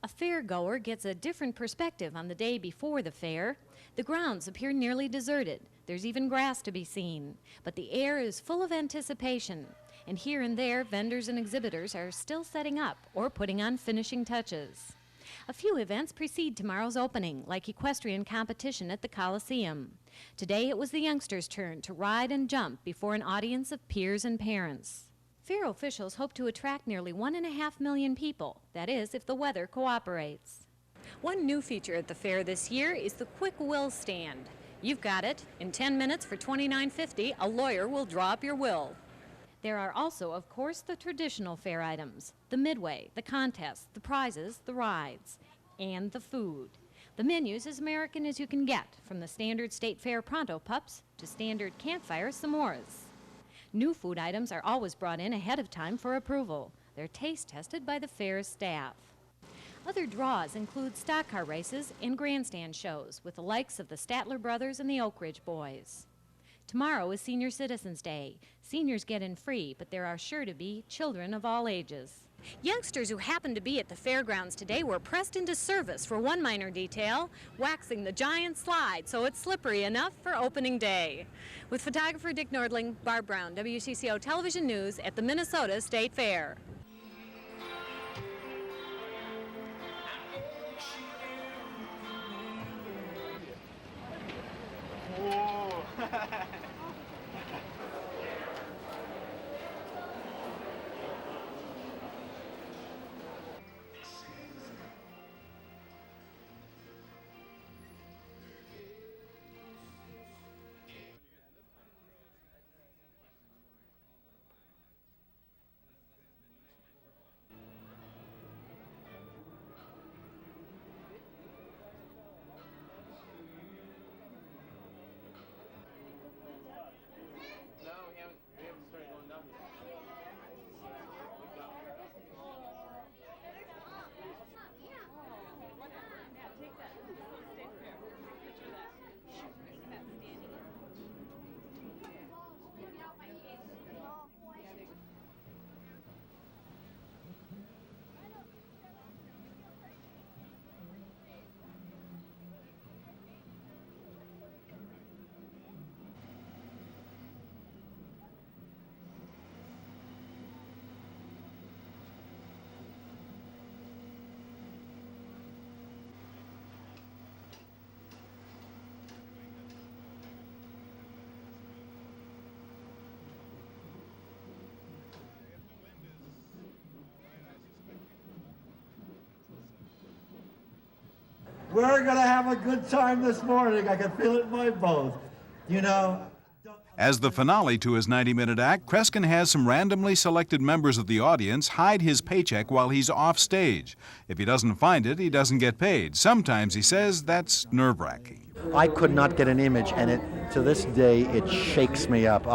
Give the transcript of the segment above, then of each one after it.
A fair-goer gets a different perspective on the day before the fair. The grounds appear nearly deserted. There's even grass to be seen. But the air is full of anticipation. And here and there, vendors and exhibitors are still setting up or putting on finishing touches. A few events precede tomorrow's opening, like equestrian competition at the Coliseum. Today it was the youngsters' turn to ride and jump before an audience of peers and parents. Fair officials hope to attract nearly 1.5 million people, that is, if the weather cooperates. One new feature at the fair this year is the Quick Will Stand. You've got it. In 10 minutes for $29.50, a lawyer will draw up your will. There are also, of course, the traditional fair items, the midway, the contests, the prizes, the rides, and the food. The menu's as American as you can get, from the standard State Fair Pronto Pups to standard campfire s'mores. New food items are always brought in ahead of time for approval. They're taste tested by the fair's staff. Other draws include stock car races and grandstand shows with the likes of the Statler brothers and the Oak Ridge boys. Tomorrow is Senior Citizens Day. Seniors get in free, but there are sure to be children of all ages. Youngsters who happened to be at the fairgrounds today were pressed into service for one minor detail, waxing the giant slide so it's slippery enough for opening day. With photographer Dick Nordling, Barb Brown, WCCO Television News at the Minnesota State Fair. We're going to have a good time this morning. I can feel it in my bones. You know. As the finale to his 90-minute act, Kreskin has some randomly selected members of the audience hide his paycheck while he's off stage. If he doesn't find it, he doesn't get paid. Sometimes, he says, that's nerve-wracking. I could not get an image, and to this day, it shakes me up.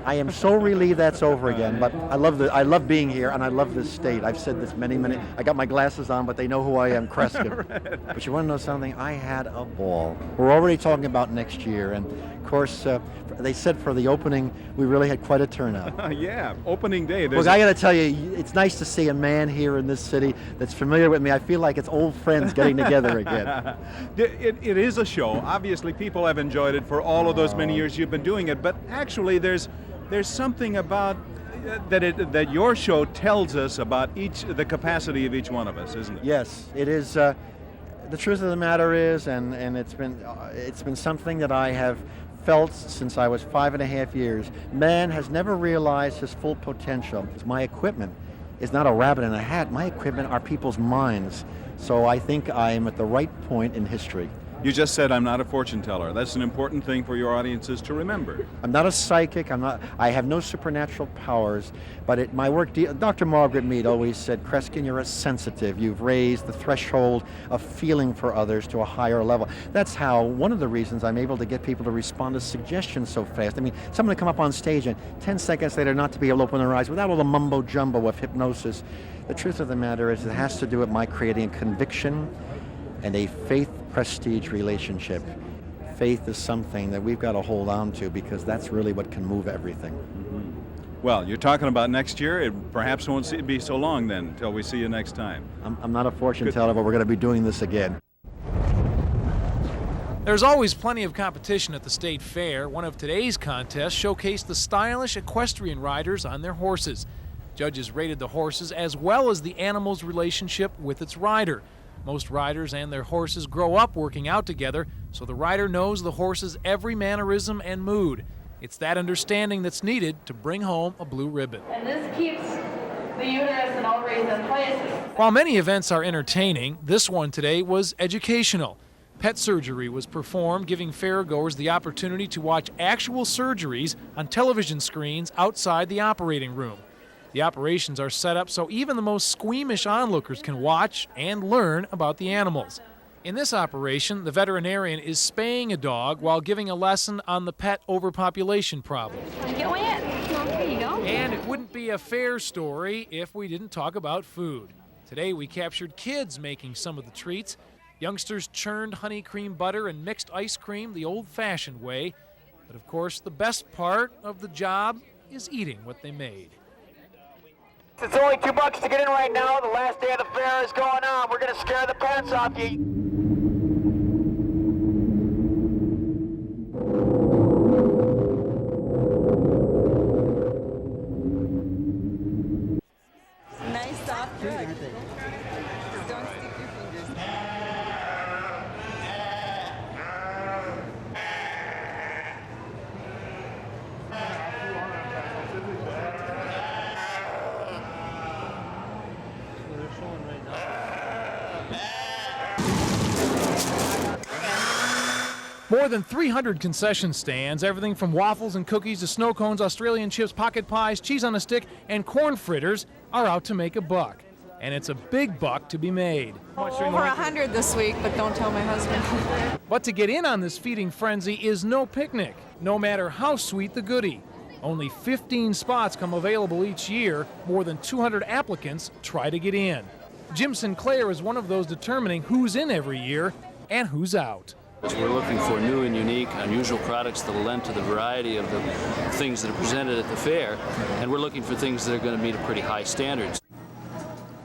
I am so relieved that's over again, but I love being here, and I love this state. I've said this many, I got my glasses on, but they know who I am, Kreskin. Right. But you want to know something? I had a ball. We're already talking about next year, and of course, they said for the opening, we really had quite a turnout. Yeah, opening day. Well, I got to tell you, it's nice to see a man here in this city that's familiar with me. I feel like it's old friends getting together again. It is a show. Obviously, people have enjoyed it for all of those many years you've been doing it, but actually, there's something about that your show tells us about the capacity of each one of us, isn't it? Yes, it is. The truth of the matter is, and it's been something that I have felt since I was 5.5 years. Man has never realized his full potential. My equipment is not a rabbit in a hat. My equipment are people's minds. So I think I am at the right point in history. You just said I'm not a fortune teller. That's an important thing for your audiences to remember. I'm not a psychic. I have no supernatural powers. But my work, Dr. Margaret Mead always said, Kreskin, you're a sensitive. You've raised the threshold of feeling for others to a higher level. That's how, one of the reasons I'm able to get people to respond to suggestions so fast. I mean, someone to come up on stage and 10 seconds later not to be able to open their eyes without all the mumbo jumbo of hypnosis. The truth of the matter is it has to do with my creating a conviction and a faith-prestige relationship. Faith is something that we've got to hold on to because that's really what can move everything. Mm-hmm. Well, you're talking about next year. It perhaps won't be so long then until we see you next time. I'm not a fortune teller, but we're going to be doing this again. There's always plenty of competition at the state fair. One of today's contests showcased the stylish equestrian riders on their horses. Judges rated the horses as well as the animal's relationship with its rider. Most riders and their horses grow up working out together, so the rider knows the horse's every mannerism and mood. It's that understanding that's needed to bring home a blue ribbon. And this keeps the uterus and ovaries in places. While many events are entertaining, this one today was educational. Pet surgery was performed, giving fairgoers the opportunity to watch actual surgeries on television screens outside the operating room. The operations are set up so even the most squeamish onlookers can watch and learn about the animals. In this operation, the veterinarian is spaying a dog while giving a lesson on the pet overpopulation problem. Get wet. There you go. And it wouldn't be a fair story if we didn't talk about food. Today we captured kids making some of the treats. Youngsters churned honey cream butter and mixed ice cream the old-fashioned way. But of course, the best part of the job is eating what they made. It's only $2 to get in right now. The last day of the fair is going on. We're going to scare the pants off you. Nice soft drug. Just don't stick your fingers. More than 300 concession stands, everything from waffles and cookies to snow cones, Australian chips, pocket pies, cheese on a stick, and corn fritters are out to make a buck. And it's a big buck to be made. Over 100 this week, but don't tell my husband. But to get in on this feeding frenzy is no picnic, no matter how sweet the goodie. Only 15 spots come available each year. More than 200 applicants try to get in. Jim Sinclair is one of those determining who's in every year and who's out. We're looking for new and unique, unusual products that will lend to the variety of the things that are presented at the fair, and we're looking for things that are going to meet a pretty high standards.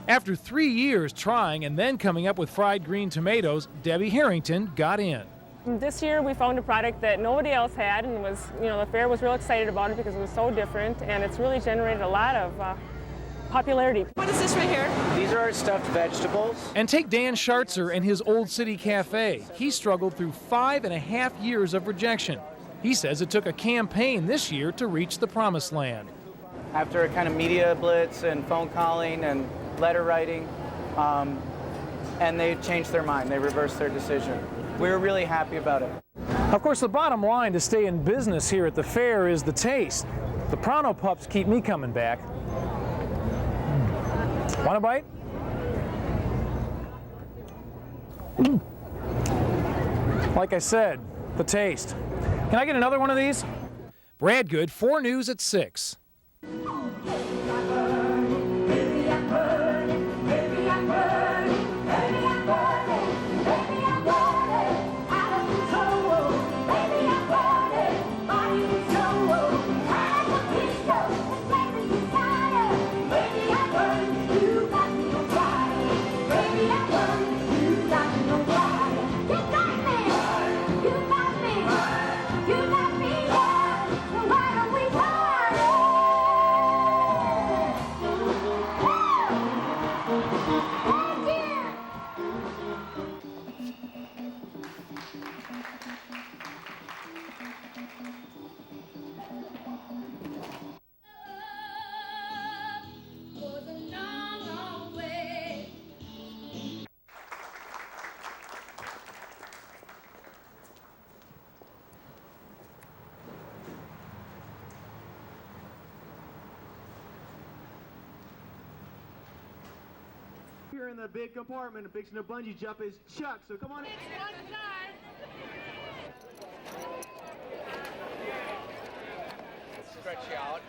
After 3 years trying and then coming up with fried green tomatoes, Debbie Harrington got in. This year we found a product that nobody else had, and was, the fair was real excited about it because it was so different, and it's really generated a lot of popularity. What is this right here? These are our stuffed vegetables. And take Dan Schartzer and his Old City Cafe. He struggled through 5.5 years of rejection. He says it took a campaign this year to reach the promised land. After a kind of media blitz and phone calling and letter writing, and they changed their mind. They reversed their decision. We were really happy about it. Of course, the bottom line to stay in business here at the fair is the taste. The Prano pups keep me coming back. Want a bite? Like I said, the taste. Can I get another one of these? Brad Good, 4 News at 6. Here in the big compartment and fixing a bungee jump is Chuck, so come on in. Stretch you out.